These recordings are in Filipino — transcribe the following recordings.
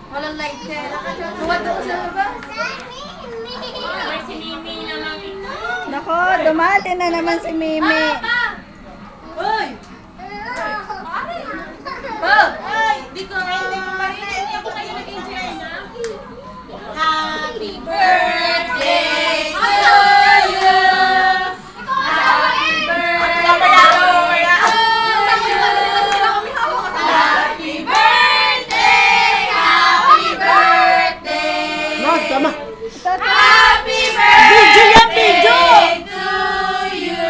Walang lighter. Tuwad ako sa labas. May si Mimi naman ito. Nako, dumati na naman si Mimi. Hoy! Hoy! Di ko marinig. Hindi ako kayo nag-enjoy na. Happy birthday to you! Happy birthday! Happy birthday! Happy birthday! No, tama. Happy birthday! Video yan, video! to you!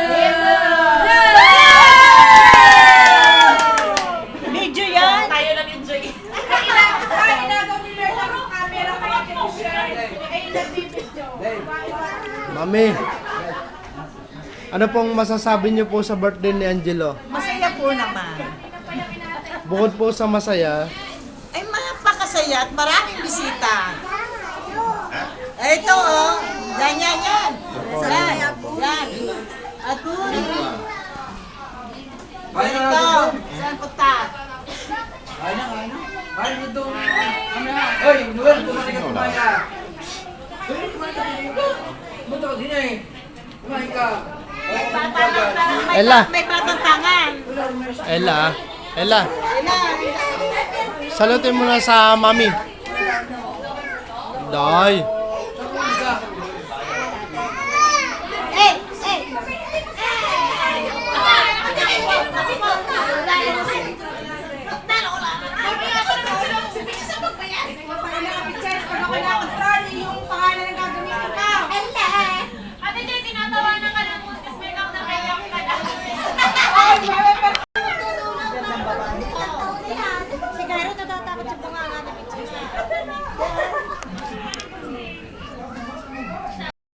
Video yan. Tayo nag-enjoy. Mami, ano pong masasabi niyo po sa birthday ni Angelo? Masaya po naman. Bukod po sa masaya, Ay, mapakasaya at maraming bisita. Ito, oh. Yan. Yan. At ito. Saan punta? Ella. May batang tangan. Ella, Ella. salutin mo na sa mami. Day.